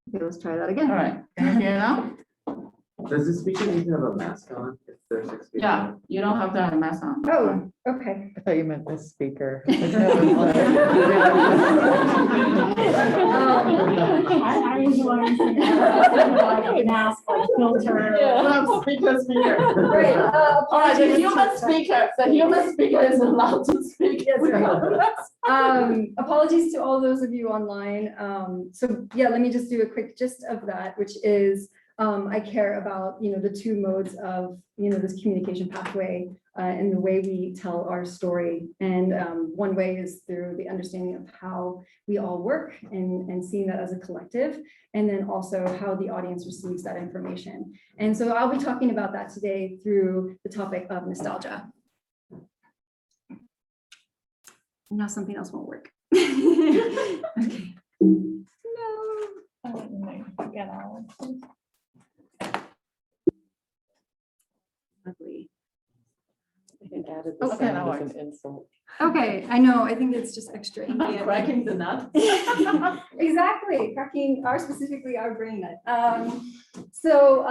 Okay, let's try that again. All right, can you hear now? Does the speaker need to have a mask on if they're 6 feet? Yeah, you don't have to have a mask on. Oh, okay. I thought you meant the speaker. I was wondering, like mask, like filter. Well, speaker. Great. All right, the human speaker is allowed to speak. Yes, apologies to all those of you online. So yeah, let me just do a quick gist of that, which is I care about, the two modes of, this communication pathway and the way we tell our story. And one way is through the understanding of how we all work and seeing that as a collective, and then also how the audience receives that information. And so I'll be talking about that today through the topic of nostalgia. Now something else won't work. Okay. No. Lovely. I think added Okay, the sound now as works. an insult. Okay, I know. I think it's just extra. I'm cracking the nut. Exactly, cracking specifically our brain nut. So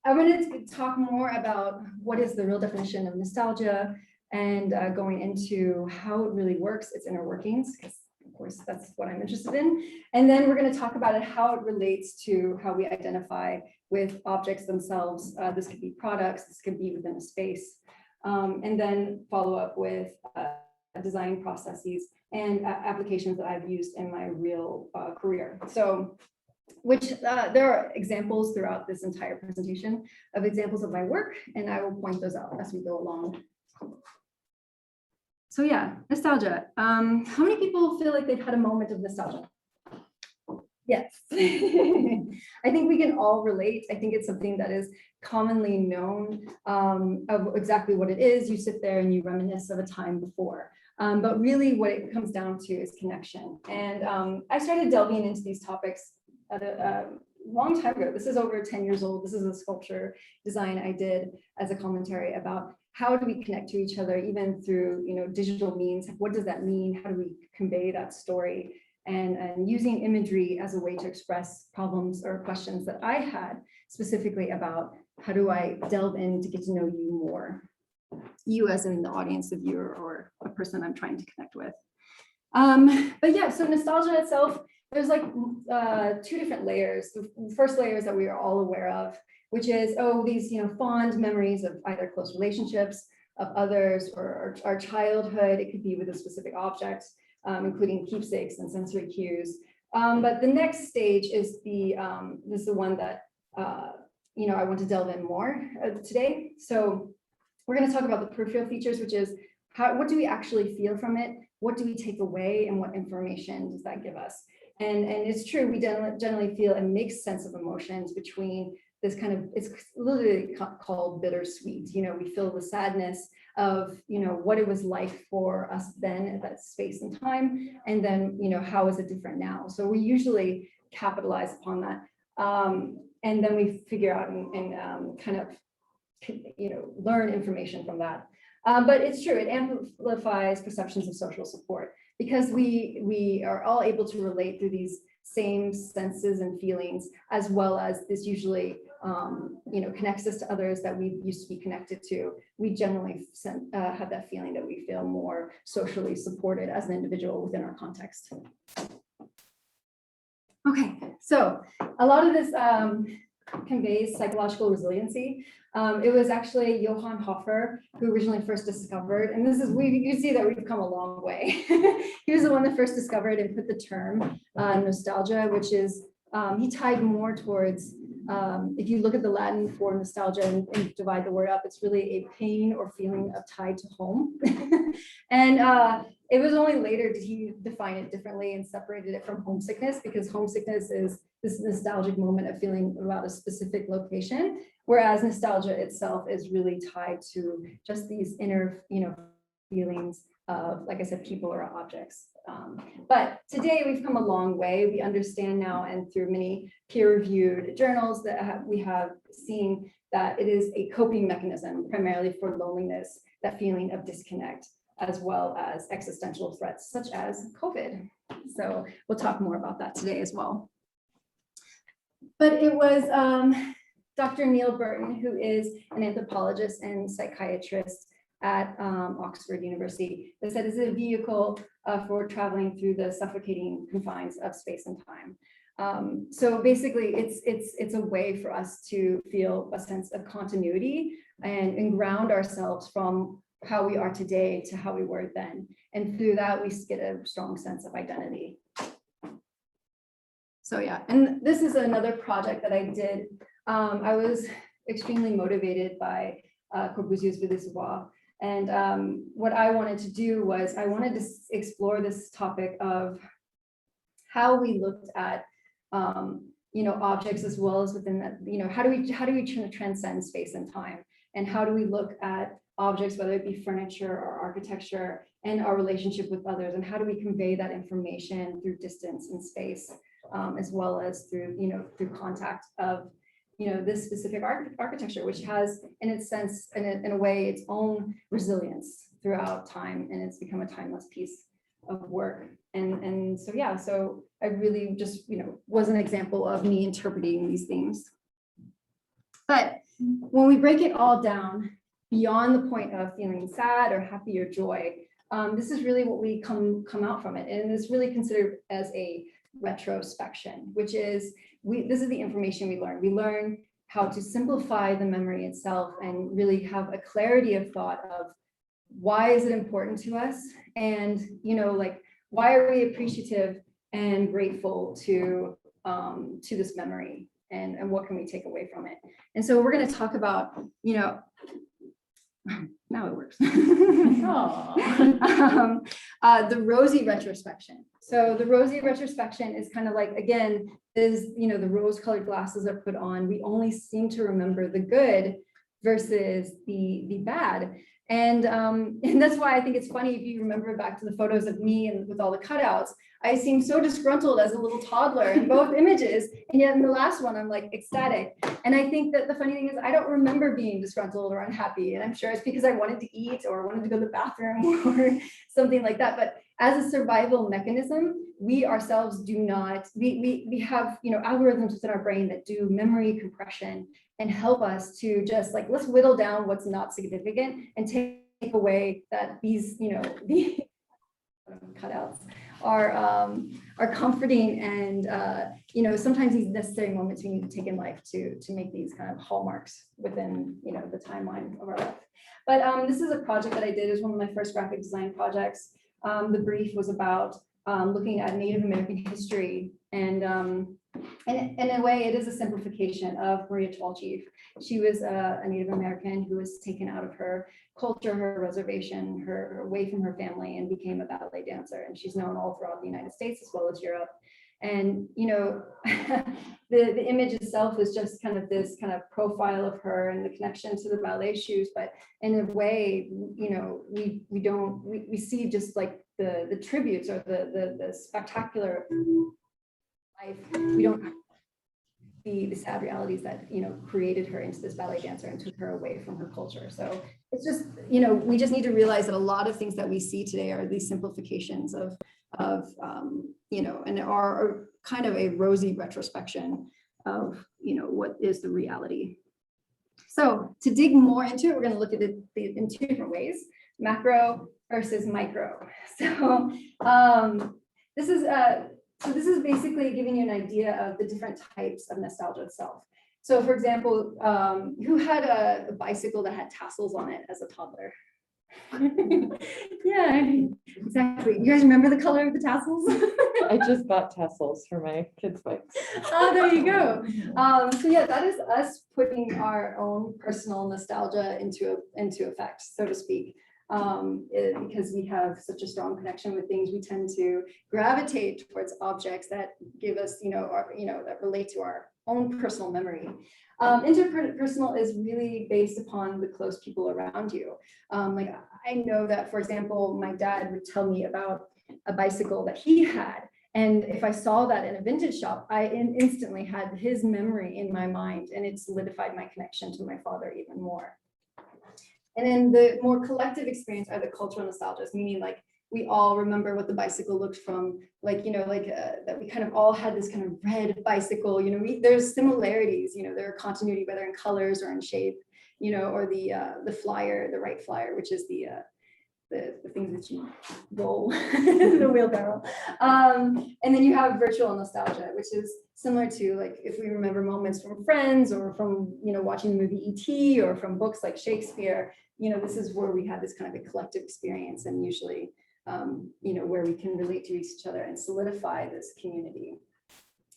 I'm going to talk more about what is the real definition of nostalgia and going into how it really works, its inner workings, because of course that's what I'm interested in. And then we're going to talk about it, how it relates to how we identify with objects themselves. This could be products, this could be within a space. And then follow up with design processes and applications that I've used in my real career. So, there are examples throughout this entire presentation of examples of my work, and I will point those out as we go along. So yeah, nostalgia. How many people feel like they've had a moment of nostalgia? Yes. I think we can all relate. I think it's something that is commonly known of exactly what it is. You sit there and you reminisce of a time before. But really what it comes down to is connection. And I started delving into these topics at a long time ago. This is over 10 years old. This is a sculpture design I did as a commentary about how do we connect to each other, even through digital means. What does that mean? How do we convey that story? And using imagery as a way to express problems or questions that I had specifically about how do I delve in to get to know you more, you as in the audience, the viewer, or a person I'm trying to connect with. But yeah, so nostalgia itself, there's like two different layers. The first layer is that we are all aware of, which is, these fond memories of either close relationships, of others, or our childhood. It could be with a specific object. Including keepsakes and sensory cues. But the next stage is this is the one that I want to delve in more today. So we're going to talk about the peripheral features, which is what do we actually feel from it? What do we take away, and what information does that give us? And it's true, we generally feel a mixed sense of emotions between this kind of, it's literally called bittersweet. We feel the sadness of, what it was like for us then at that space and time. And then, how is it different now? So we usually capitalize upon that. And then we figure out and kind of, learn information from that. But it's true, it amplifies perceptions of social support because we are all able to relate through these same senses and feelings, as well as this usually connects us to others that we used to be connected to. We generally have that feeling that we feel more socially supported as an individual within our context. Okay, so a lot of this conveys psychological resiliency. It was actually Johan Hoffer who originally first discovered, and this is, you see that we've come a long way. He was the one that first discovered and put the term nostalgia, which is, he tied more towards, if you look at the Latin for nostalgia and divide the word up, it's really a pain or feeling of tied to home. And it was only later did he define it differently and separated it from homesickness, because homesickness is this nostalgic moment of feeling about a specific location, whereas nostalgia itself is really tied to just these inner, feelings of, like I said, people or objects. But today we've come a long way. We understand now, and through many peer-reviewed journals that we have seen that it is a coping mechanism, primarily for loneliness, that feeling of disconnect, as well as existential threats such as COVID. So we'll talk more about that today as well. But it was Dr. Neil Burton, who is an anthropologist and psychiatrist at Oxford University, that said it's a vehicle for traveling through the suffocating confines of space and time. So basically, it's a way for us to feel a sense of continuity and ground ourselves from how we are today to how we were then. And through that, we get a strong sense of identity. So yeah, and this is another project that I did. I was extremely motivated by Corbusiers with this voix. And what I wanted to do was I wanted to explore this topic of how we looked at objects as well as within that, how do we transcend space and time, and how do we look at objects, whether it be furniture or architecture, and our relationship with others, and how do we convey that information through distance and space, as well as through contact of this specific architecture, which has in its sense, in a way, its own resilience throughout time, and it's become a timeless piece of work. And so yeah, so I really just was an example of me interpreting these themes. But when we break it all down beyond the point of feeling sad or happy or joy, this is really what we come out from it, and it's really considered as a retrospection, which is this is the information we learn. We learn how to simplify the memory itself and really have a clarity of thought of why is it important to us, and why are we appreciative and grateful to this memory, and what can we take away from it. And so we're going to talk about now it works. The Rosy Retrospection. So the Rosy Retrospection is kind of like, again, is the rose-colored glasses are put on. We only seem to remember the good versus the bad. And that's why I think it's funny if you remember back to the photos of me and with all the cutouts, I seem so disgruntled as a little toddler in both images. And yet in the last one, I'm like ecstatic. And I think that the funny thing is I don't remember being disgruntled or unhappy. And I'm sure it's because I wanted to eat or wanted to go to the bathroom or something like that. But as a survival mechanism, we ourselves do not, we have, algorithms within our brain that do memory compression and help us to just like, let's whittle down what's not significant and take away that these, the cutouts are comforting, and sometimes these necessary moments we need to take in life to make these kind of hallmarks within the timeline of our life. But this is a project that I did. It was one of my first graphic design projects. The brief was about looking at Native American history, and in a way, it is a simplification of Maria Tallchief. She was a Native American who was taken out of her culture, her reservation, her away from her family, and became a ballet dancer. And she's known all throughout the United States as well as Europe. And the image itself is just kind of this kind of profile of her and the connection to the ballet shoes. But in a way, we see just like the tributes or the spectacular life. We don't see the sad realities that created her into this ballet dancer and took her away from her culture. So it's just we just need to realize that a lot of things that we see today are these simplifications of and are kind of a rosy retrospection of what is the reality. So to dig more into it, we're going to look at it in two different ways: macro versus micro. So this is basically giving you an idea of the different types of nostalgia itself. So for example, who had a bicycle that had tassels on it as a toddler? Yeah, exactly. You guys remember the color of the tassels? I just bought tassels for my kids' bikes. Oh, there you go. So yeah, that is us putting our own personal nostalgia into effect, so to speak. Because we have such a strong connection with things, we tend to gravitate towards objects that give us, that relate to our own personal memory. Interpersonal is really based upon the close people around you. Like I know that, for example, my dad would tell me about a bicycle that he had. And if I saw that in a vintage shop, I instantly had his memory in my mind, and it solidified my connection to my father even more. And then the more collective experience are the cultural nostalgias, meaning like we all remember what the bicycle looked from, like, that we kind of all had this kind of red bicycle, there's similarities, there are continuity, whether in colors or in shape, or the flyer, the right flyer, which is the things that you roll the wheelbarrow. And then you have virtual nostalgia, which is similar to, like, if we remember moments from Friends or from, watching the movie E.T. or from books like Shakespeare, this is where we have this kind of a collective experience, and usually, where we can relate to each other and solidify this community.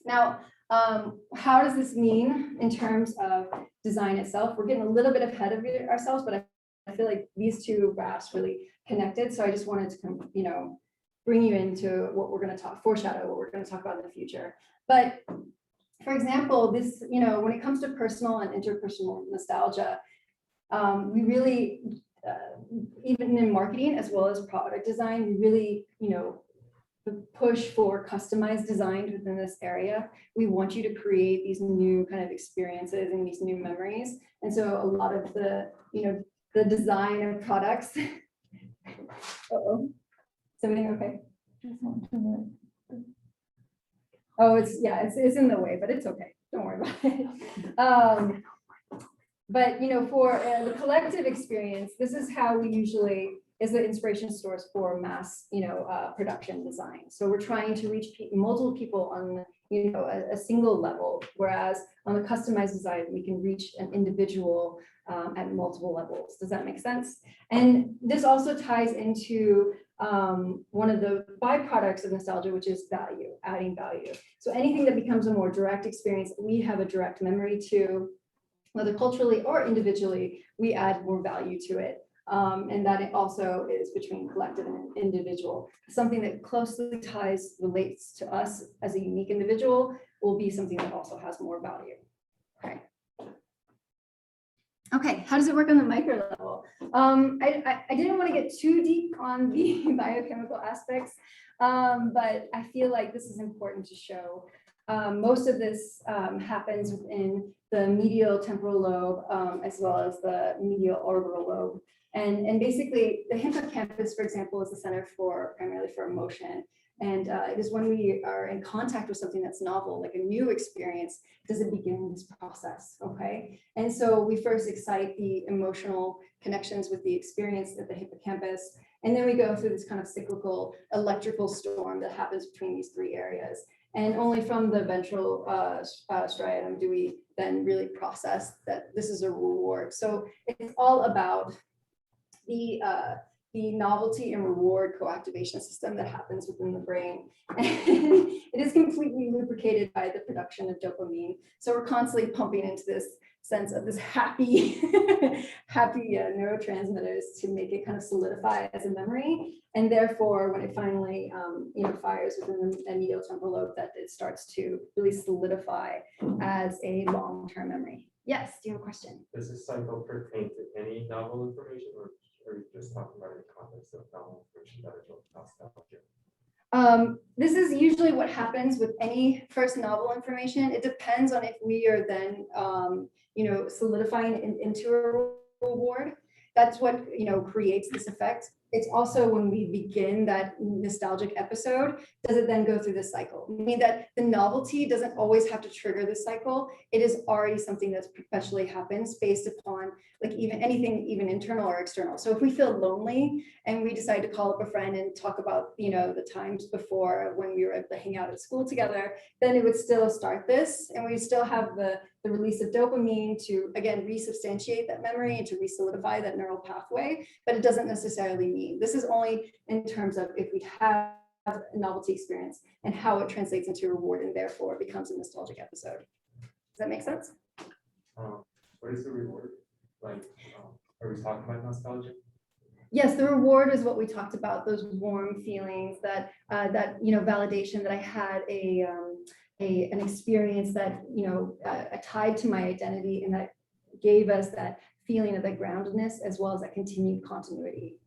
Now, how does this mean in terms of design itself? We're getting a little bit ahead of ourselves, but I feel like these two graphs really connected. So I just wanted to, bring you into what we're going to foreshadow what we're going to talk about in the future. But for example, this, when it comes to personal and interpersonal nostalgia, we really, even in marketing as well as product design, we really, the push for customized design within this area. We want you to create these new kind of experiences and these new memories. And so a lot of the, the design of products. Uh-oh. Is everything okay? Oh, it's in the way, but it's okay. Don't worry about it. But for the collective experience, this is how we usually is the inspiration source for mass, production design. So we're trying to reach multiple people on, a single level, whereas on the customized design, we can reach an individual at multiple levels. Does that make sense? And this also ties into one of the byproducts of nostalgia, which is value, adding value. So anything that becomes a more direct experience, we have a direct memory to, whether culturally or individually, we add more value to it. And that it also is between collective and individual. Something that closely relates to us as a unique individual will be something that also has more value. Okay, how does it work on the micro level? I didn't want to get too deep on the biochemical aspects, but I feel like this is important to show. Most of this happens within the medial temporal lobe, as well as the medial orbital lobe. And basically, the hippocampus, for example, is the center primarily for emotion. And it is when we are in contact with something that's novel, like a new experience, does it begin this process, okay? And so we first excite the emotional connections with the experience at the hippocampus, and then we go through this kind of cyclical electrical storm that happens between these three areas. And only from the ventral striatum do we then really process that this is a reward. So it's all about the novelty and reward co-activation system that happens within the brain. And it is completely lubricated by the production of dopamine. So we're constantly pumping into this sense of this happy neurotransmitters to make it kind of solidify as a memory. And therefore, when it finally fires within the medial temporal lobe, that it starts to really solidify as a long-term memory. Yes, do you have a question? Does this cycle pertain to any novel information, or are you just talking about in the context of novel information that is nostalgia? This is usually what happens with any first novel information. It depends on if we are then, solidifying into a reward. That's what, creates this effect. It's also when we begin that nostalgic episode, does it then go through this cycle? Meaning that the novelty doesn't always have to trigger this cycle. It is already something that's perpetually happens based upon like even anything, even internal or external. So if we feel lonely and we decide to call up a friend and talk about, the times before when we were able to hang out at school together, then it would still start this, and we still have the release of dopamine to, again, resubstantiate that memory and to re-solidify that neural pathway, but it doesn't necessarily mean. This is only in terms of if we have a novelty experience and how it translates into reward, and therefore it becomes a nostalgic episode. Does that make sense? What is the reward? Like, are we talking about nostalgia? Yes, the reward is what we talked about, those warm feelings, that validation that I had an experience that, tied to my identity, and that gave us that feeling of that groundedness as well as that continued continuity.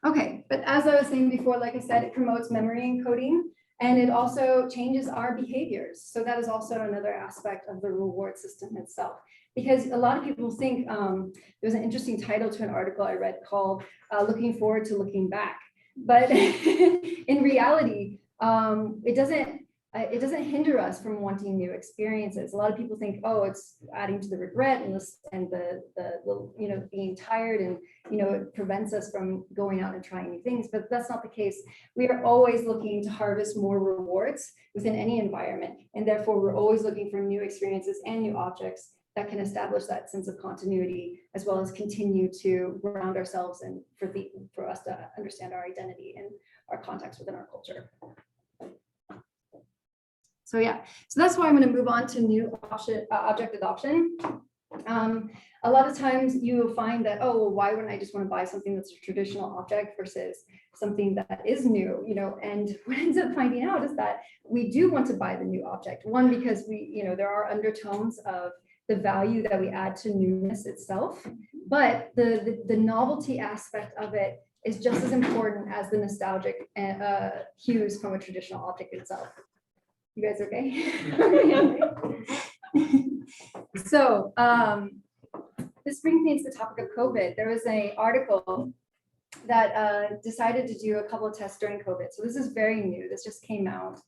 Okay, but as I was saying before, like I said, it promotes memory encoding, and it also changes our behaviors. So that is also another aspect of the reward system itself. because a lot of people think, there was an interesting title to an article I read called Looking Forward to Looking Back. But in reality, it doesn't hinder us from wanting new experiences. A lot of people think, oh, it's adding to the regret and the you know, being tired, and you know, it prevents us from going out and trying new things. But that's not the case. We are always looking to harvest more rewards within any environment, and therefore we're always looking for new experiences and new objects that can establish that sense of continuity, as well as continue to ground ourselves and for us to understand our identity and our context within our culture. So yeah, so that's why I'm going to move on to new object adoption. A lot of times you will find that, oh, well, why wouldn't I just want to buy something that's a traditional object versus something that is new, you know? And what ends up finding out is that we do want to buy the new object. One, because you know, there are undertones of the value that we add to newness itself, but the novelty aspect of it is just as important as the nostalgic cues from a traditional object itself. You guys okay? So this brings me to the topic of COVID. There was an article that decided to do a couple of tests during COVID. So this is very new. This just came out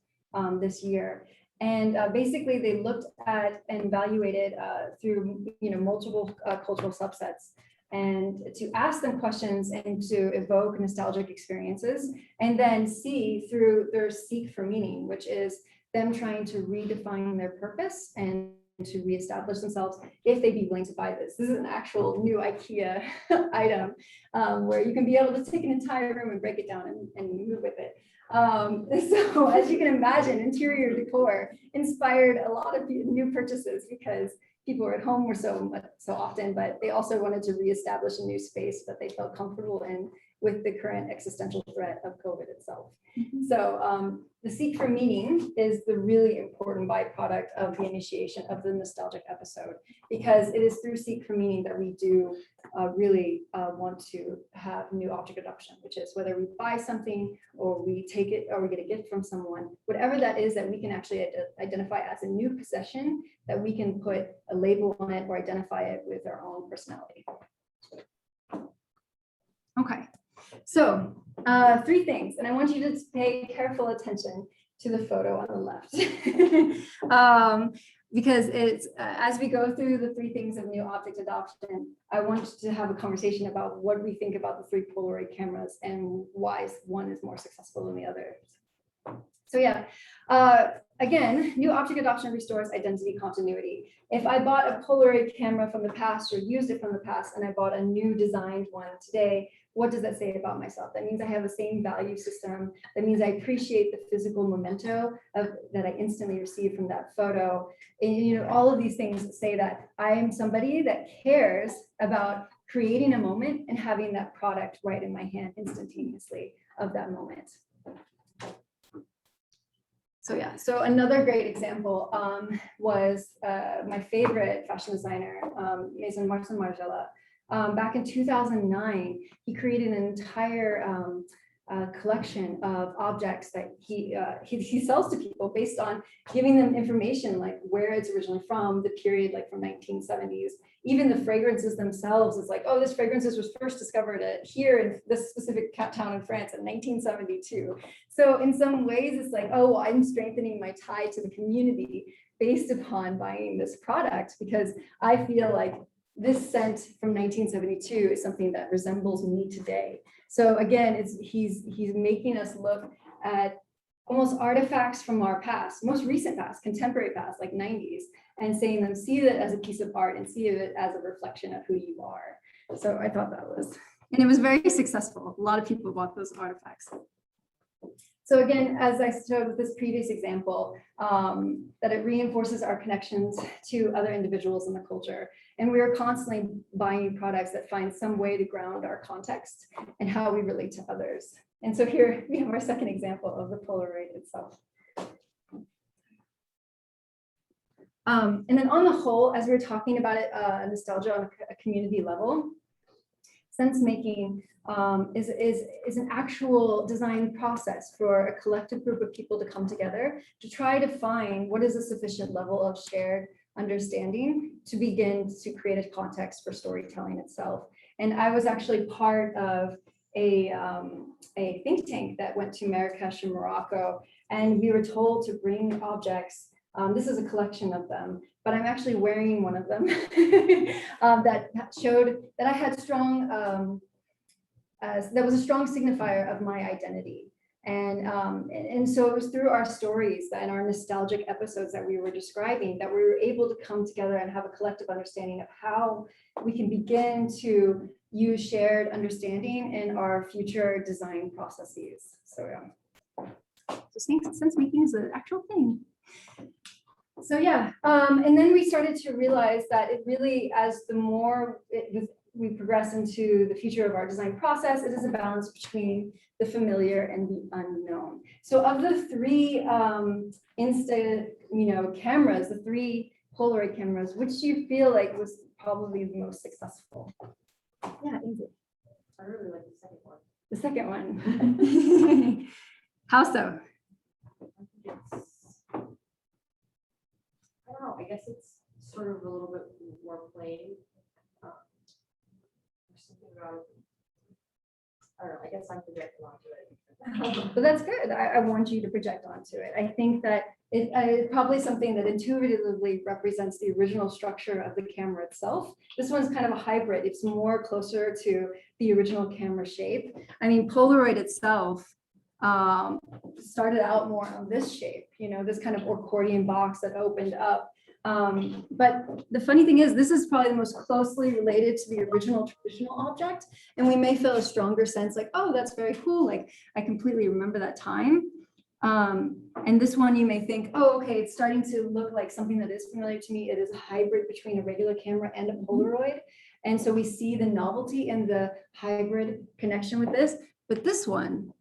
this year. And basically they looked at and evaluated through, you know, multiple cultural subsets, and to ask them questions and to evoke nostalgic experiences, and then see through their seek for meaning, which is them trying to redefine their purpose and to reestablish themselves, if they'd be willing to buy this. This is an actual new IKEA item where you can be able to take an entire room and break it down and move with it. So as you can imagine, interior decor inspired a lot of new purchases because people were at home so often, but they also wanted to reestablish a new space that they felt comfortable in with the current existential threat of COVID itself. So the seek for meaning is the really important byproduct of the initiation of the nostalgic episode, because it is through seek for meaning that we do really want to have new object adoption, which is whether we buy something or we take it or we get a gift from someone, whatever that is that we can actually identify as a new possession, that we can put a label on it or identify it with our own personality. Okay. So three things, and I want you to pay careful attention to the photo on the left. Because it's as we go through the three things of new object adoption, I want to have a conversation about what we think about the three Polaroid cameras and why one is more successful than the other. So yeah, again, new object adoption restores identity continuity. If I bought a Polaroid camera from the past or used it from the past, and I bought a new designed one today, what does that say about myself? That means I have the same value system. That means I appreciate the physical memento that I instantly receive from that photo. And you know, all of these things say that I am somebody that cares about creating a moment and having that product right in my hand instantaneously of that moment. So yeah, so another great example was my favorite fashion designer, Maison Margiela. Back in 2009, he created an entire collection of objects that he sells to people based on giving them information like where it's originally from, the period like from 1970s. Even the fragrances themselves is like, oh, this fragrances was first discovered here in this specific town in France in 1972. So in some ways, it's like, oh, well, I'm strengthening my tie to the community based upon buying this product because I feel like this scent from 1972 is something that resembles me today. So again, he's making us look at almost artifacts from our past, most recent past, contemporary past, like 90s, and saying them, see it as a piece of art and see it as a reflection of who you are. So I thought that was, and it was very successful. A lot of people bought those artifacts. So again, as I showed with this previous example, that it reinforces our connections to other individuals in the culture. And we are constantly buying products that find some way to ground our context and how we relate to others. And so here we have our second example of the Polaroid itself. And then on the whole, as we're talking about it, nostalgia on a community level, Sensemaking is an actual design process for a collective group of people to come together to try to find what is a sufficient level of shared understanding to begin to create a context for storytelling itself. And I was actually part of a think tank that went to Marrakesh in Morocco, and we were told to bring objects. This is a collection of them, but I'm actually wearing one of them that showed that I had strong, that was a strong signifier of my identity. And so it was through our stories and our nostalgic episodes that we were describing that we were able to come together and have a collective understanding of how we can begin to use shared understanding in our future design processes. So yeah, so sense-making is an actual thing. So yeah, and then we started to realize that it really, as the more we progress into the future of our design process, it is a balance between the familiar and the unknown. So of the three cameras, the three Polaroid cameras, which do you feel like was probably the most successful? Yeah, Ingrid. I really like the second one. The second one. How so? I don't know, I guess it's sort of a little bit more plain. There's something about it. I don't know, I guess I'm projecting onto it. But that's good. I want you to project onto it. I think that it's probably something that intuitively represents the original structure of the camera itself. This one's kind of a hybrid. It's more closer to the original camera shape. I mean, Polaroid itself started out more on this shape, this kind of accordion box that opened up. But the funny thing is, this is probably the most closely related to the original traditional object. And we may feel a stronger sense like, oh, that's very cool. Like, I completely remember that time. And this one, you may think, oh, okay, it's starting to look like something that is familiar to me. It is a hybrid between a regular camera and a Polaroid. And so we see the novelty and the hybrid connection with this. But this one,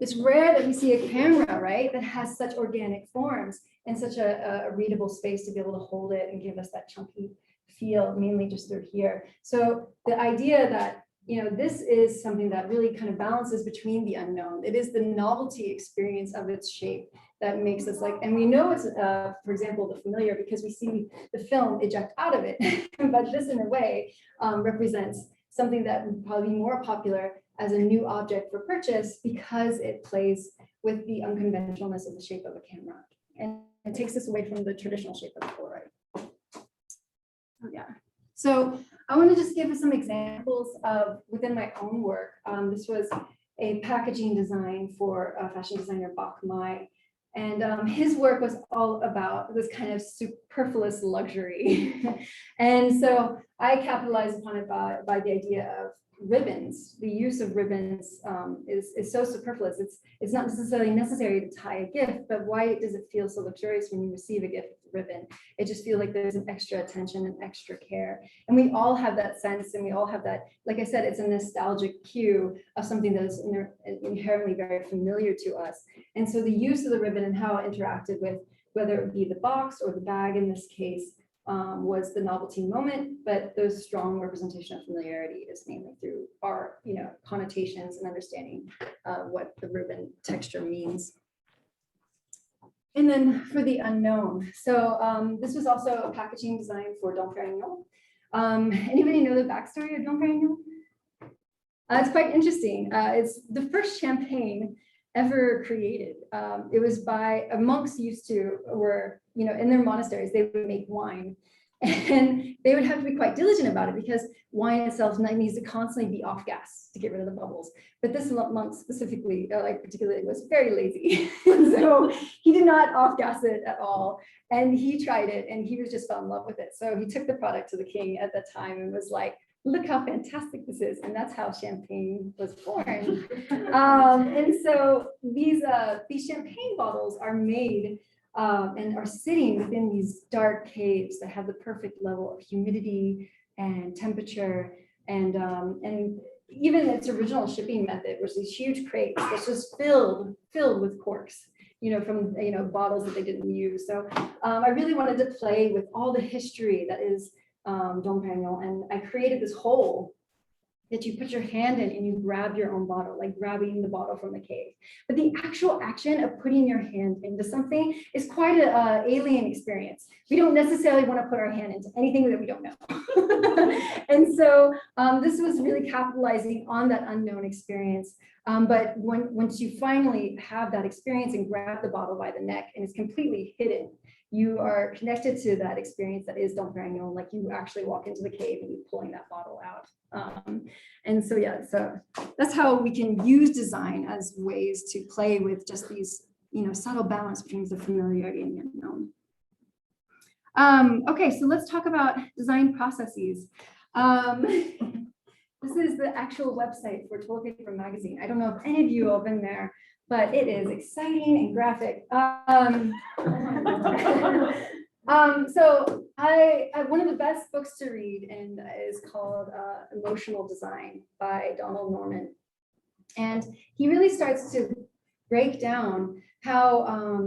it's rare that we see a camera, right, that has such organic forms and such a readable space to be able to hold it and give us that chunky feel, mainly just through here. So the idea that, this is something that really kind of balances between the unknown. It is the novelty experience of its shape that makes us like, and we know it's, for example, the familiar because we see the film eject out of it. But this, in a way, represents something that would probably be more popular as a new object for purchase because it plays with the unconventionalness of the shape of a camera. And it takes us away from the traditional shape of the Polaroid. Yeah. So I want to just give some examples of within my own work. This was a packaging design for a fashion designer, Bach Mai. And his work was all about this kind of superfluous luxury. And so I capitalized upon it by the idea of ribbons. The use of ribbons is so superfluous. It's not necessarily necessary to tie a gift, but why does it feel so luxurious when you receive a gift with a ribbon? It just feels like there's an extra attention and extra care. And we all have that sense, and we all have that, like I said, it's a nostalgic cue of something that is inherently very familiar to us. And so the use of the ribbon and how it interacted with, whether it be the box or the bag in this case, was the novelty moment, but those strong representation of familiarity is mainly through our, connotations and understanding what the ribbon texture means. And then for the unknown. So this was also a packaging design for Dom Perignon. Anybody know the backstory of Dom Perignon? It's quite interesting. It's the first champagne ever created. It was by monks were, in their monasteries, they would make wine. And they would have to be quite diligent about it because wine itself needs to constantly be off gas to get rid of the bubbles. But this monk specifically, particularly, was very lazy. So he did not off gas it at all. And he tried it and he was just fell in love with it. So he took the product to the king at that time and was like, look how fantastic this is. And that's how champagne was born. And so these champagne bottles are made and are sitting within these dark caves that have the perfect level of humidity and temperature. And even its original shipping method was these huge crates that's just filled with corks, from bottles that they didn't use. So I really wanted to play with all the history that is Dom Perignon, and I created this whole that you put your hand in and you grab your own bottle, like grabbing the bottle from the cave. But the actual action of putting your hand into something is quite an alien experience. We don't necessarily want to put our hand into anything that we don't know. And so this was really capitalizing on that unknown experience. But once you finally have that experience and grab the bottle by the neck and it's completely hidden, you are connected to that experience that is doppelganger, like you actually walk into the cave and you're pulling that bottle out. And so, yeah, so that's how we can use design as ways to play with just these, subtle balance between the familiarity and the unknown. Okay, so let's talk about design processes. This is the actual website for Toilet Paper Magazine. I don't know if any of you have been there, but it is exciting and graphic. So one of the best books to read and is called Emotional Design by Donald Norman. And he really starts to break down how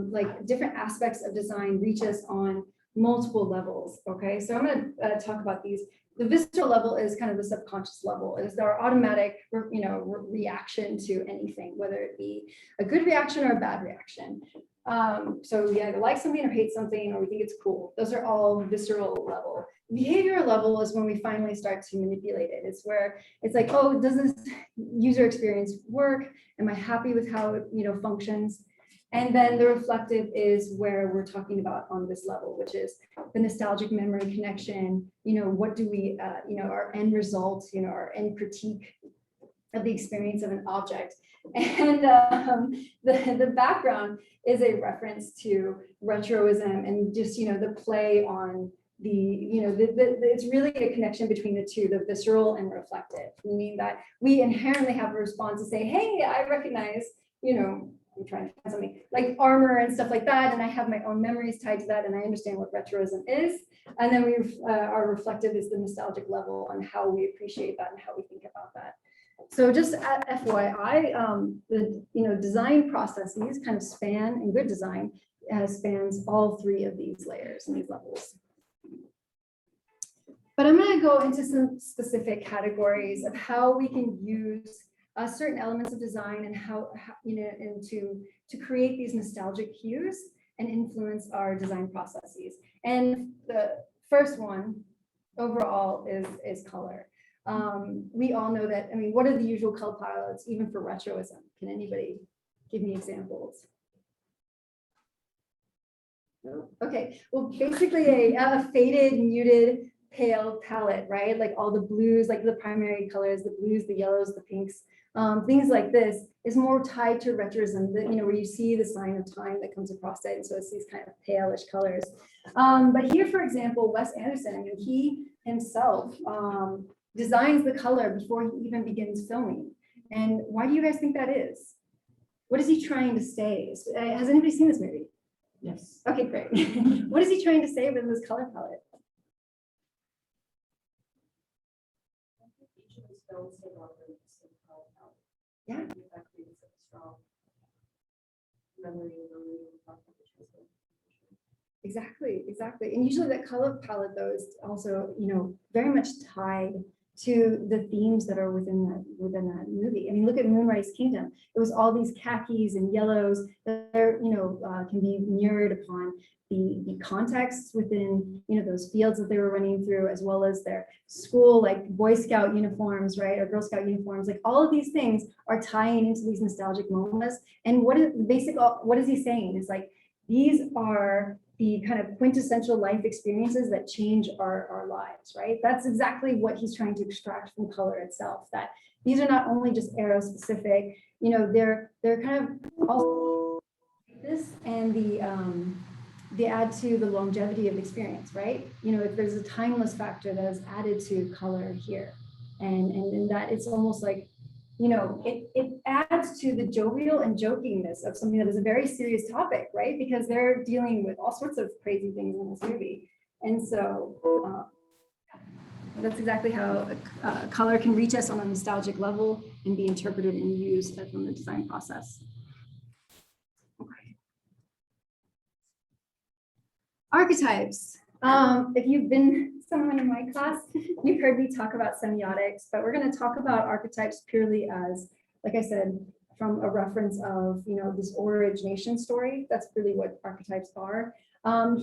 like different aspects of design reach us on multiple levels. Okay, so I'm going to talk about these. The visceral level is kind of the subconscious level. It is our automatic, reaction to anything, whether it be a good reaction or a bad reaction. So we either like something or hate something, or we think it's cool. Those are all visceral level. Behavioral level is when we finally start to manipulate it. It's where it's like, oh, does this user experience work? Am I happy with how it, functions? And then the reflective is where we're talking about on this level, which is the nostalgic memory connection. What do we, our end result, our end critique of the experience of an object. And the background is a reference to retroism and just, the play on it's really a connection between the two, the visceral and reflective, meaning that we inherently have a response to say, hey, I recognize, I'm trying to find something like armor and stuff like that. And I have my own memories tied to that. And I understand what retroism is. And then our reflective is the nostalgic level on how we appreciate that and how we think about that. So just FYI, the design processes kind of span, and good design spans all three of these layers and these levels. But I'm going to go into some specific categories of how we can use certain elements of design and how and to create these nostalgic cues and influence our design processes. And the first one overall is color. We all know that. I mean, what are the usual color palettes, even for retroism? Can anybody give me examples? No? Okay, well, basically a faded, muted, pale palette, right? Like all the blues, like the primary colors, the blues, the yellows, the pinks, things like this is more tied to retroism, where you see the sign of time that comes across it. And so it's these kind of palish colors. But here, for example, Wes Anderson, he himself designs the color before he even begins filming. And why do you guys think that is? What is he trying to say? Has anybody seen this movie? Yes. Okay, great. What is he trying to say with this color palette? Yeah. Exactly. And usually that color palette, though, is also, very much tied to the themes that are within that movie. I mean, look at Moonrise Kingdom. It was all these khakis and yellows that are, can be mirrored upon the context within, those fields that they were running through, as well as their school, like Boy Scout uniforms, right, or Girl Scout uniforms. Like all of these things are tying into these nostalgic moments. And what is he saying? It's like, these are the kind of quintessential life experiences that change our lives, right? That's exactly what he's trying to extract from color itself, that these are not only just era specific, they're kind of also this and the add to the longevity of the experience, right? If there's a timeless factor that is added to color here, and that it's almost like, it adds to the jovial and jokingness of something that is a very serious topic, right? Because they're dealing with all sorts of crazy things in this movie. And so that's exactly how color can reach us on a nostalgic level and be interpreted and used from the design process. Okay. Archetypes. If you've been someone in my class, you've heard me talk about semiotics, but we're going to talk about archetypes purely as, like I said, from a reference of, this origination story. That's really what archetypes are.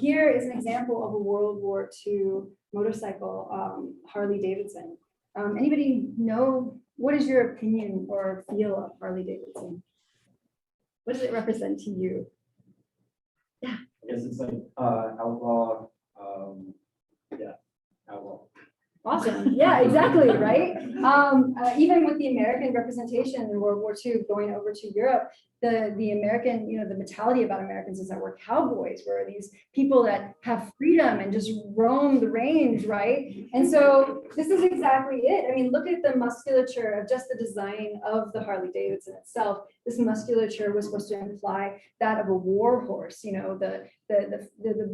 Here is an example of a World War II motorcycle, Harley Davidson. Anybody know, what is your opinion or feel of Harley Davidson? What does it represent to you? I guess it's like outlaw, outlaw. Awesome. Yeah, exactly. Right. Even with the American representation in World War II going over to Europe, the American, the mentality about Americans is that we're cowboys, we're these people that have freedom and just roam the range, right? And so this is exactly it. I mean, look at the musculature of just the design of the Harley Davidson itself. This musculature was supposed to imply that of a war horse, the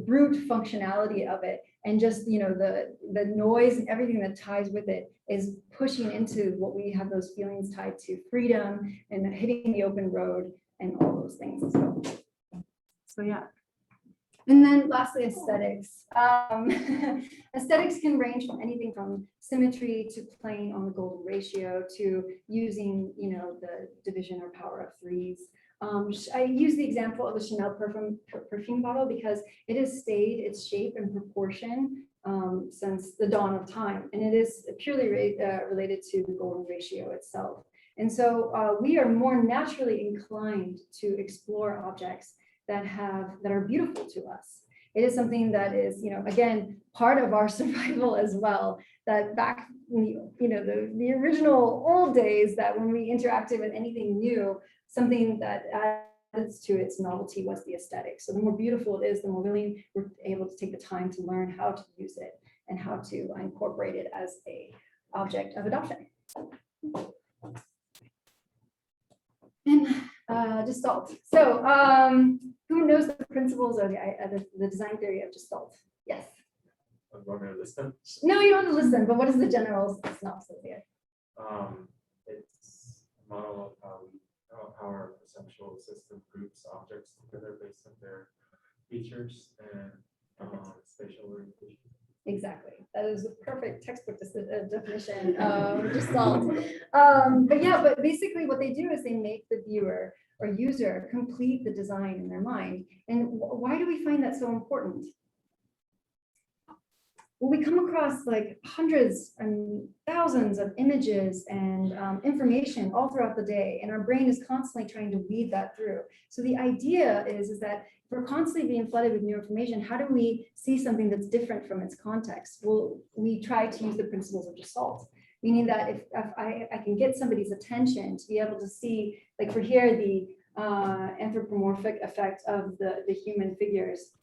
brute functionality of it. And just, the noise and everything that ties with it is pushing into what we have those feelings tied to freedom and hitting the open road and all those things. So yeah. And then lastly, aesthetics. Aesthetics can range from anything from symmetry to playing on the golden ratio to using, the division or power of threes. I use the example of a Chanel perfume bottle because it has stayed its shape and proportion since the dawn of time, and it is purely related to the golden ratio itself. And so we are more naturally inclined to explore objects that are beautiful to us. It is something that is, again, part of our survival as well. That back in the original old days, that when we interacted with anything new, something that adds to its novelty was the aesthetic. So the more beautiful it is, the more willing we're able to take the time to learn how to use it and how to incorporate it as a object of adoption. And Gestalt. So who knows the principles of the design theory of Gestalt? Yes. I'm going to listen. No, you don't have to listen, but what is the general synopsis here? It's a model of how our perceptual system groups objects together based on their features and spatial orientation. Exactly. That is a perfect textbook definition of Gestalt. But basically what they do is they make the viewer or user complete the design in their mind. And why do we find that so important? Well, we come across like hundreds and thousands of images and information all throughout the day, and our brain is constantly trying to weed that through. So the idea is that if we're constantly being flooded with new information, how do we see something that's different from its context? Well, we try to use the principles of Gestalt, meaning that if I can get somebody's attention to be able to see, like for here, the anthropomorphic effect of the human figures,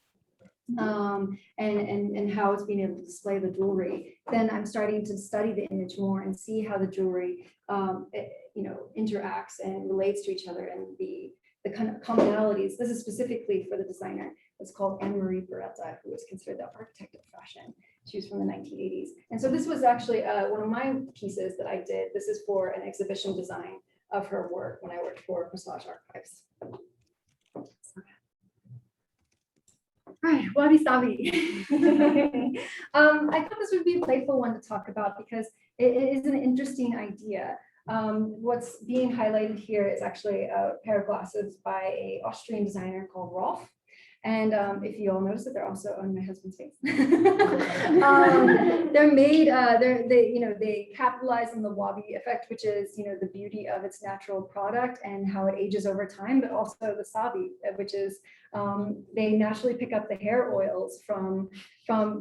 and how it's being able to display the jewelry, then I'm starting to study the image more and see how the jewelry interacts and relates to each other and the kind of commonalities. This is specifically for the designer. It's called Anne-Marie Beretta, who was considered the architect of fashion. She was from the 1980s. And so this was actually one of my pieces that I did. This is for an exhibition design of her work when I worked for Massage Archives. Right, wabi sabi. I thought this would be a playful one to talk about because it is an interesting idea. What's being highlighted here is actually a pair of glasses by an Austrian designer called Rolf. And if you all notice that they're also on my husband's face. They're made, they capitalize on the wabi effect, which is, the beauty of its natural product and how it ages over time, but also the sabi, which is they naturally pick up the hair oils from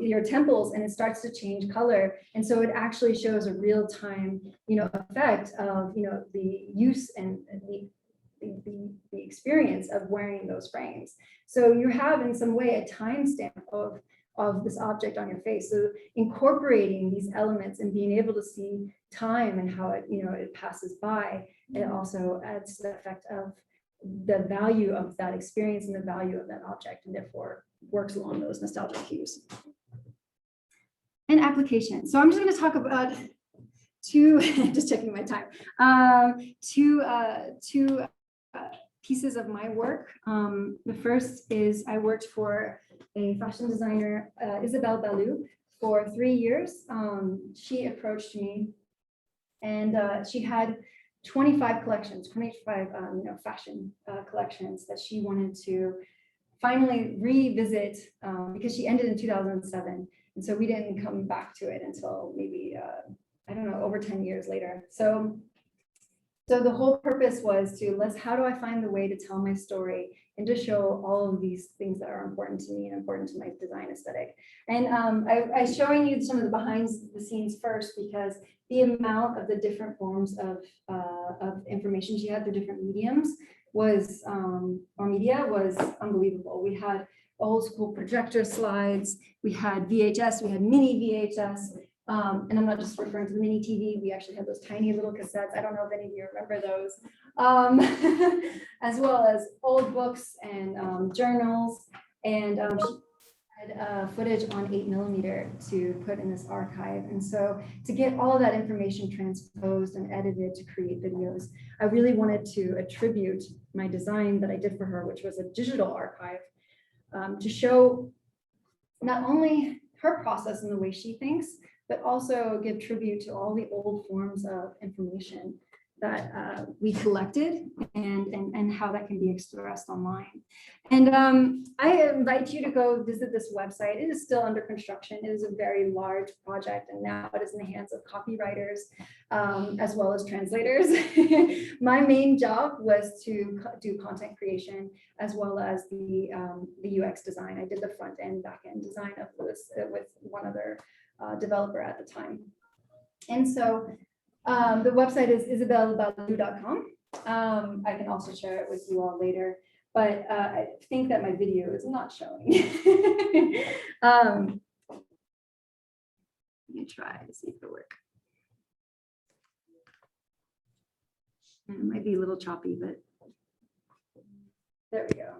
your temples and it starts to change color. And so it actually shows a real time, effect of, the use and the experience of wearing those frames. So you have in some way a timestamp of this object on your face. So incorporating these elements and being able to see time and how it, it passes by, it also adds to the effect of the value of that experience and the value of that object, and therefore works along those nostalgic cues. And application. So I'm just going to talk about two, just checking my time, two pieces of my work. The first is I worked for a fashion designer, Isabelle Ballou, for 3 years. She approached me and she had 25 collections, 25 fashion collections that she wanted to finally revisit because she ended in 2007. And so we didn't come back to it until maybe, I don't know, over 10 years later. So the whole purpose was to how do I find the way to tell my story and to show all of these things that are important to me and important to my design aesthetic. And I'm showing you some of the behind the scenes first because the amount of the different forms of information she had through different mediums was, or media was unbelievable. We had old school projector slides, we had VHS, we had mini VHS, and I'm not just referring to the mini TV, we actually had those tiny little cassettes. I don't know if any of you remember those, as well as old books and journals. And she had footage on 8mm to put in this archive. And so to get all of that information transposed and edited to create videos, I really wanted to attribute my design that I did for her, which was a digital archive, to show not only her process and the way she thinks, but also give tribute to all the old forms of information that we collected and how that can be expressed online. And I invite you to go visit this website. It is still under construction. It is a very large project, and now it is in the hands of copywriters as well as translators. My main job was to do content creation as well as the UX design. I did the front end, back end design of this with one other developer at the time. And so the website is isabelleballou.com. I can also share it with you all later, but I think that my video is not showing. Let me try to see if it'll work. And it might be a little choppy, but there we go.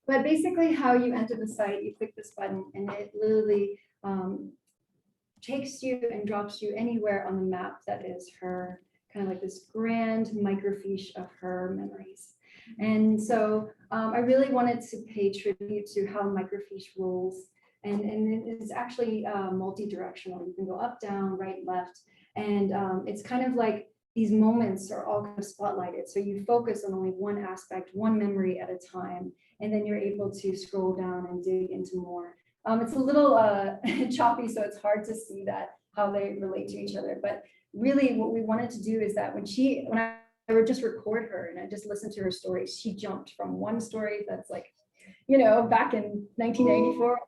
But basically how you enter the site, you click this button and it literally takes you and drops you anywhere on the map that is her kind of like this grand microfiche of her memories. And so I really wanted to pay tribute to how microfiche rolls, and it's actually multi-directional. You can go up, down, right, left, and it's kind of like these moments are all kind of spotlighted. So you focus on only one aspect, one memory at a time, and then you're able to scroll down and dig into more. It's a little choppy, so it's hard to see that how they relate to each other. But really what we wanted to do is that when I would just record her and I just listened to her stories, she jumped from one story that's like, you know, back in 1994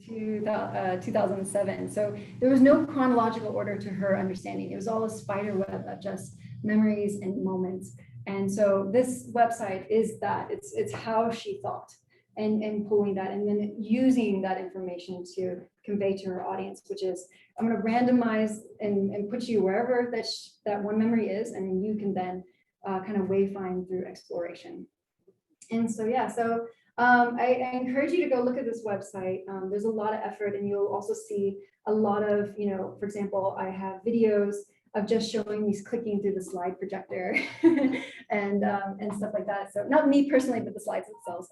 to 2007. So there was no chronological order to her understanding. It was all a spider web of just memories and moments. And so this website is that, it's how she thought. And pulling that and then using that information to convey to her audience, which is I'm going to randomize and put you wherever that one memory is, and you can then kind of wayfind through exploration. And so yeah, so I encourage you to go look at this website. There's a lot of effort, and you'll also see a lot of, you know, for example, I have videos of just showing me clicking through the slide projector and stuff like that. So not me personally, but the slides themselves.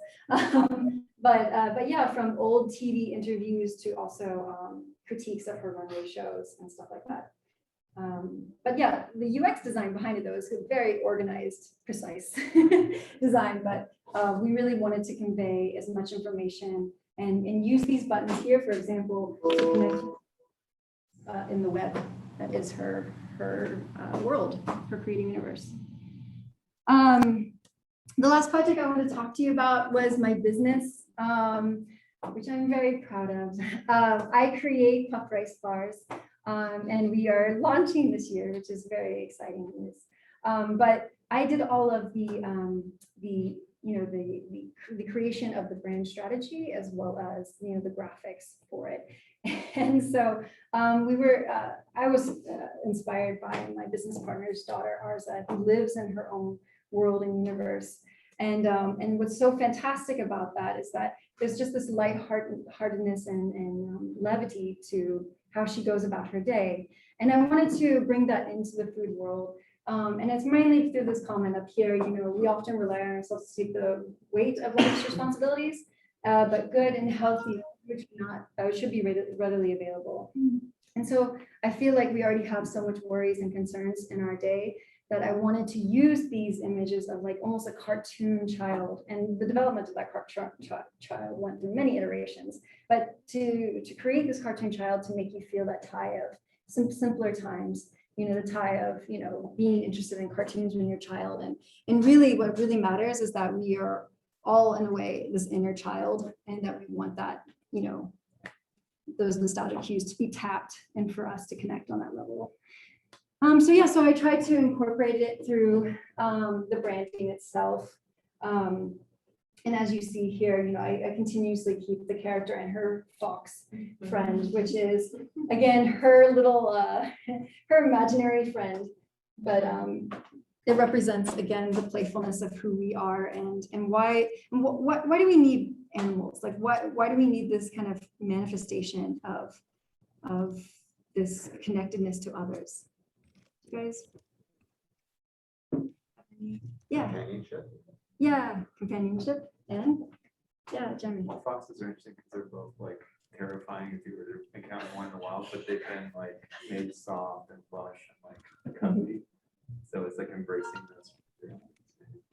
But yeah, from old TV interviews to also critiques of her runway shows and stuff like that. But yeah, the UX design behind it though is a very organized, precise design. But we really wanted to convey as much information and use these buttons here, for example, to connect in the web. That is her world, her creating universe. The last project I wanted to talk to you about was my business, which I'm very proud of. I create puff rice bars, and we are launching this year, which is very exciting news. But I did all of the creation of the brand strategy as well as the graphics for it. And so I was inspired by my business partner's daughter, Arza, who lives in her own world and universe. And what's so fantastic about that is that there's just this lightheartedness and levity to how she goes about her day. And I wanted to bring that into the food world And it's mainly through this comment up here, we often rely on ourselves to take the weight of life's responsibilities, but good and healthy should be readily available. And so I feel like we already have so much worries and concerns in our day that I wanted to use these images of like almost a cartoon child, and the development of that cartoon child went through many iterations, but to create this cartoon child to make you feel that tie of some simpler times, the tie of, being interested in cartoons when you're a child. And really what really matters is that we are all in a way this inner child, and that we want that, those nostalgic cues to be tapped and for us to connect on that level. So I tried to incorporate it through the branding itself. And as you see here, I continuously keep the character and her fox friend, which is, again, her little, her imaginary friend. But it represents, again, the playfulness of who we are and why do we need animals? Like, why do we need this kind of manifestation of this connectedness to others? You guys? Yeah. Companionship. Yeah, companionship and Jeremy. Foxes are interesting because they're both like terrifying if you were to encounter one in the wild, but they've been like made soft and plush and like cuddly. So it's like embracing those.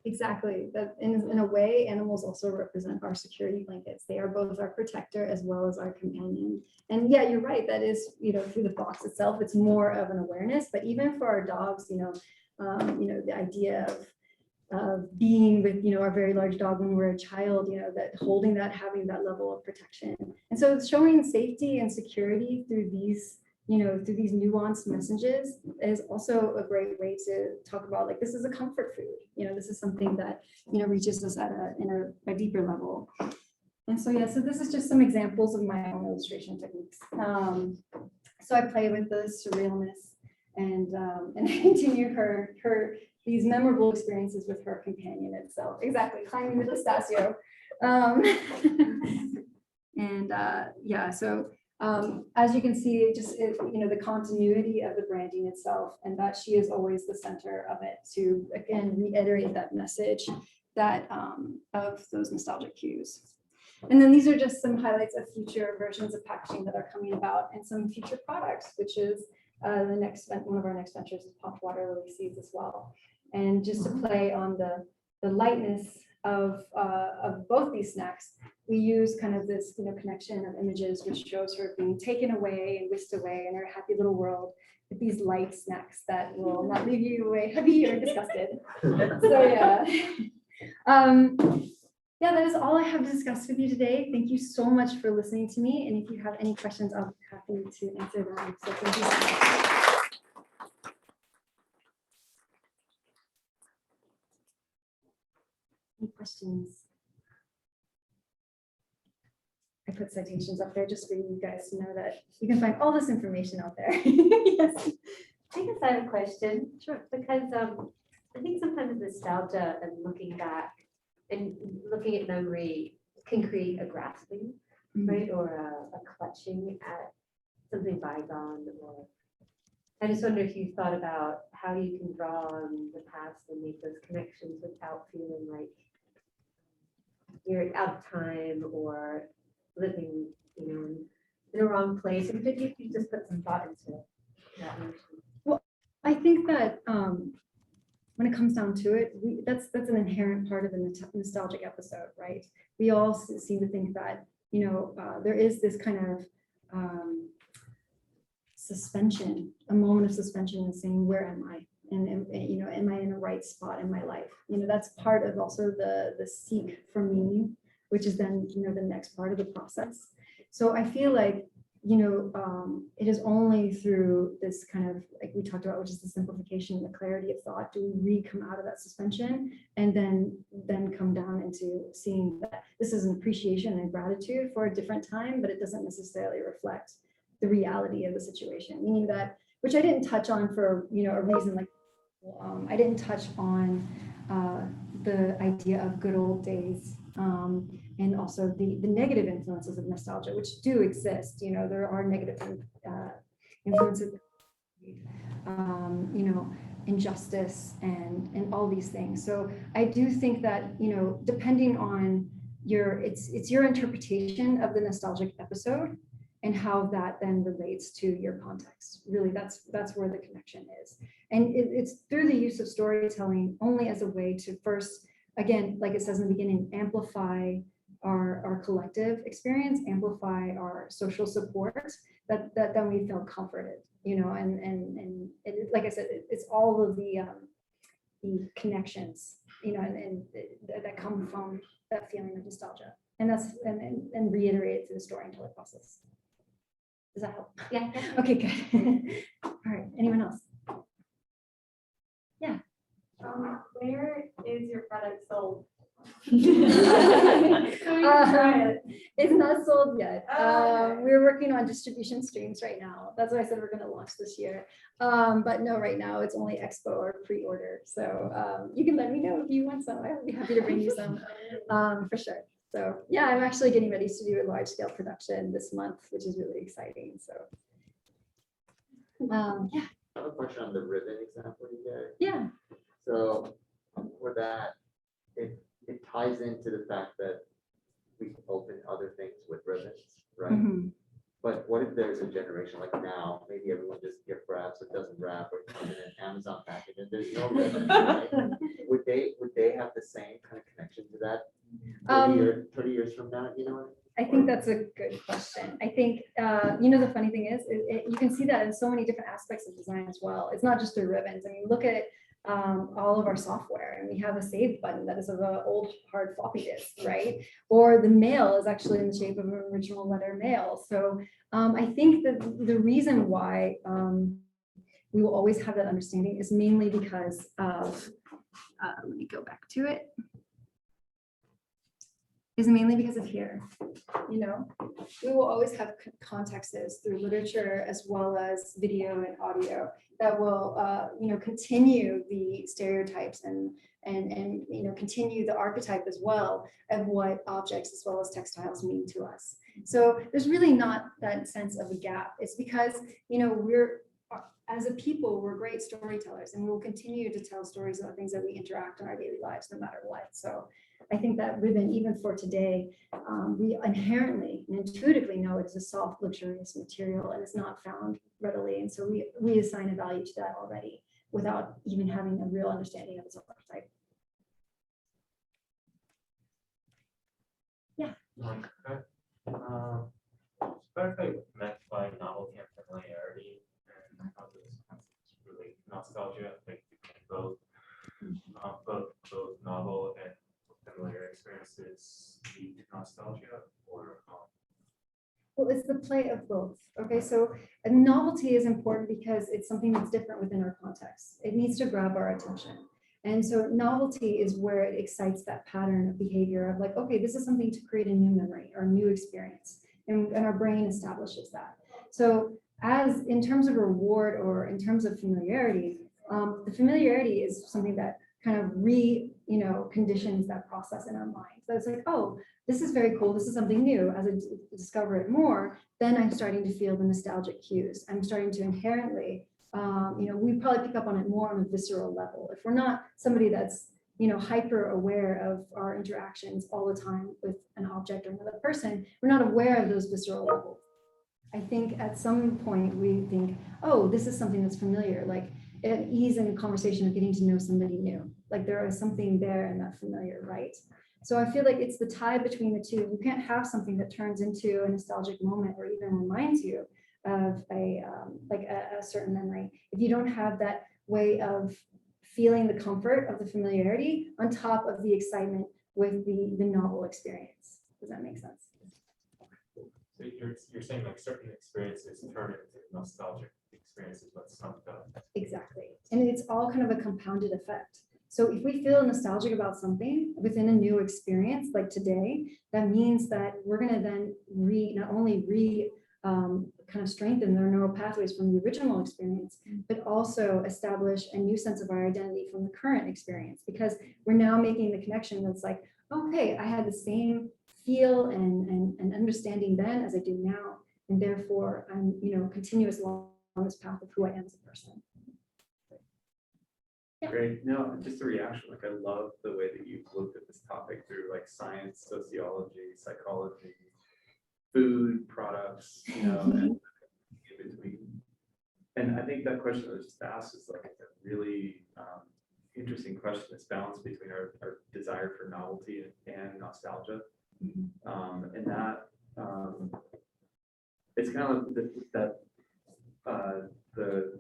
Exactly. That in a way, animals also represent our security blankets. They are both our protector as well as our companion. And yeah, you're right. That is, through the fox itself, it's more of an awareness. But even for our dogs, the idea of being with, our very large dog when we're a child, that holding that, having that level of protection. And so it's showing safety and security through these, through these nuanced messages is also a great way to talk about, like, this is a comfort food. This is something that, reaches us at a deeper level. And so, so this is just some examples of my own illustration techniques. So I play with the surrealness and I continue these memorable experiences with her companion itself. Exactly, climbing the pistachio. As you can see, the continuity of the branding itself, and that she is always the center of it, to again reiterate that message that of those nostalgic cues. And then these are just some highlights of future versions of packaging that are coming about, and some future products, which is one of our next ventures is popped water lily seeds as well. And just to play on the lightness of both these snacks, we use kind of this connection of images, which shows her being taken away and whisked away in her happy little world with these light snacks that will not leave you away heavy or disgusted. So that is all I have to discuss with you today. Thank you so much for listening to me. And if you have any questions, I'll be happy to answer them. So thank you so much. Any questions? I put citations up there just for you guys to know that you can find all this information out there. Yes. I guess I have a question. Sure. Because I think sometimes nostalgia and looking back and looking at memory can create a grasping, right? Or a clutching at something bygone. Or I just wonder if you thought about how you can draw on the past and make those connections without feeling like you're out of time or living, in a wrong place. And maybe if you just put some thought into that notion. Well, I think that when it comes down to it, that's an inherent part of the nostalgic episode, right? We all seem to think that, there is this kind of suspension, a moment of suspension and saying, where am I? And am I in the right spot in my life? That's part of also the seek for meaning, which is then, the next part of the process. So I feel like, it is only through this kind of, like we talked about, which is the simplification and the clarity of thought, do we come out of that suspension and then come down into seeing that this is an appreciation and gratitude for a different time, but it doesn't necessarily reflect the reality of the situation. Meaning that, which I didn't touch on for, a reason, like I didn't touch on the idea of good old days. And also the negative influences of nostalgia, which do exist. There are negative influences. injustice and all these things. So I do think that, you know, depending on it's your interpretation of the nostalgic episode and how that then relates to your context. Really, that's where the connection is. And it's through the use of storytelling only as a way to first, again, like it says in the beginning, amplify our collective experience, amplify our social support, that then we feel comforted, you know, and like I said, it's all of the connections, you know, and that come from that feeling of nostalgia, and that's and reiterate it through the storytelling process. Does that help? Yeah. Okay, good. All right, anyone else? Yeah. Where is your product sold? So it's not sold yet. We're working on distribution streams right now. That's why I said we're going to launch this year. But no, right now it's only expo or pre-order. So you can let me know if you want some. I'd be happy to bring you some for sure. So yeah, I'm actually getting ready to do a large scale production this month, which is really exciting. So yeah. I have a question on the ribbon example you gave. Yeah. So for that, it ties into the fact that we can open other things with ribbons, right? Mhm. But what if there's a generation like now, maybe everyone just gift wraps, it doesn't wrap, or comes in an Amazon package and there's no ribbon, right? Would they have the same kind of connection to that 30 years from now, you know? I think that's a good question. I think, you know, the funny thing is, you can see that in so many different aspects of design as well. It's not just the ribbons. I mean, look at all of our software, and we have a save button that is of an old hard floppy disk, right? Or the mail is actually in the shape of an original letter mail. So I think that the reason why we will always have that understanding is mainly because of, let me go back to it. Is mainly because of here, you know, we will always have contexts through literature as well as video and audio that will, you know, continue the stereotypes and you know, continue the archetype as well of what objects as well as textiles mean to us. So there's really not that sense of a gap. It's because, you know, as a people, we're great storytellers, and we will continue to tell stories about things that we interact in our daily lives, no matter what. So I think that ribbon, even for today, we inherently and intuitively know it is a soft, luxurious material and is not found readily. And so we assign a value to that already without even having a real understanding of its archetype. Yeah. Clarify what meant by novelty and familiarity, and how those concepts relate to nostalgia, like both novel and familiar experiences lead to nostalgia, or Well, it's the play of both. Okay, so a novelty is important because it's something that's different within our context. It needs to grab our attention. And so novelty is where it excites that pattern of behavior of like, okay, this is something to create a new memory or a new experience. And our brain establishes that. So as in terms of reward or in terms of familiarity, the familiarity is something that kind of conditions that process in our mind. So it's like, oh, this is very cool. This is something new. As I discover it more, then I'm starting to feel the nostalgic cues. I'm starting to inherently, we probably pick up on it more on a visceral level. If we're not somebody that's, hyper aware of our interactions all the time with an object or another person, we're not aware of those visceral levels. I think at some point we think, oh, this is something that's familiar, like an ease in conversation of getting to know somebody new. Like there is something there in that familiar, right? So I feel like it's the tie between the two. You can't have something that turns into a nostalgic moment or even reminds you of a certain memory if you don't have that way of feeling the comfort of the familiarity on top of the excitement with the novel experience. Does that make sense? So you're saying like certain experiences turn into nostalgic experiences, but some don't. Exactly. And it's all kind of a compounded effect. So if we feel nostalgic about something within a new experience, like today, that means that we're going to then not only kind of strengthen their neural pathways from the original experience, but also establish a new sense of our identity from the current experience, because we're now making the connection that's like, okay, I had the same feel and understanding then as I do now, and therefore I'm continuous along this path of who I am as a person. Great. No, just a reaction. Like I love the way that you've looked at this topic through like science, sociology, psychology, food, products, you know, and in between. And I think that question I was just asked is like a really interesting question. This balance between our desire for novelty and nostalgia. And that it's kind of the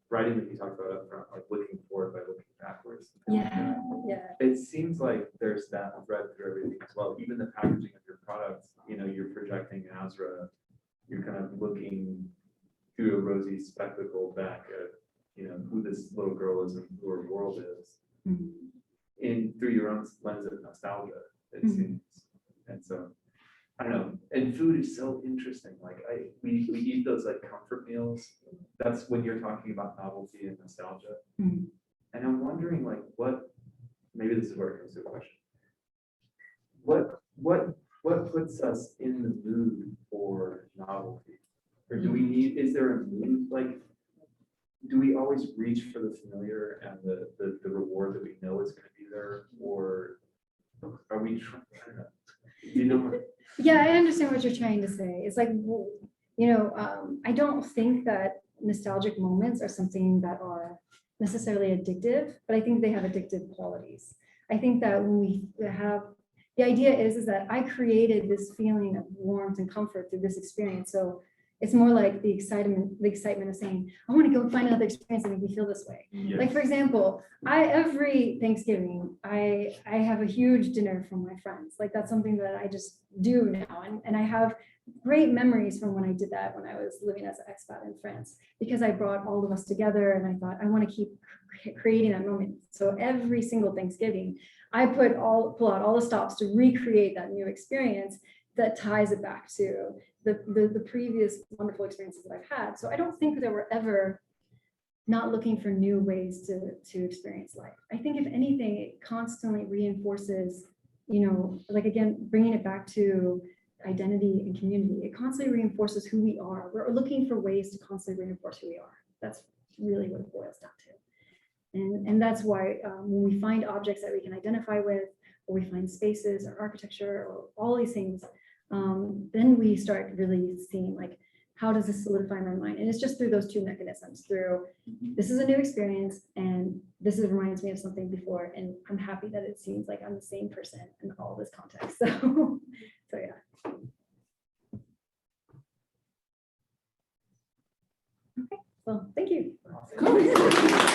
writing that you talked about up front, like looking forward by looking backwards. Yeah, yeah. It seems like there's that thread through everything as well. Even the packaging of your products, you know, you're projecting Azra, you're kind of looking through a rosy spectacle back at, you know, who this little girl is and who her world is, in through your own lens of nostalgia, it seems. And so, I don't know. And food is so interesting. Like we eat those like comfort meals. That's when you're talking about novelty and nostalgia. And I'm wondering like what, maybe this is where it comes to a question. What puts us in the mood for novelty? Or do we need, is there a mood? Like, do we always reach for the familiar and the reward that we know is going to be there? Or are we trying, I don't know. You know, Yeah, I understand what you're trying to say. It's like, you know, I don't think that nostalgic moments are something that are necessarily addictive, but I think they have addictive qualities. I think that when we have, the idea is that I created this feeling of warmth and comfort through this experience. So it's more like the excitement of saying, I want to go find another experience that makes me feel this way. yes. Like, for example, every Thanksgiving, I have a huge dinner from my friends. Like, that's something that I just do now. And I have great memories from when I did that when I was living as an expat in France, because I brought all of us together and I thought, I want to keep creating that moment. So every single Thanksgiving, I pull out all the stops to recreate that new experience that ties it back to the previous wonderful experiences that I've had. So I don't think that we're ever not looking for new ways to experience life. I think if anything, it constantly reinforces, you know, like again, bringing it back to identity and community, it constantly reinforces who we are. We're looking for ways to constantly reinforce who we are. That's really what it boils down to. And that's why when we find objects that we can identify with, or we find spaces or architecture or all these things, then we start really seeing like, how does this solidify my mind? And it's just through those two mechanisms, through this is a new experience and this reminds me of something before. And I'm happy that it seems like I'm the same person in all this context. So yeah. Okay, well, thank you. Cool.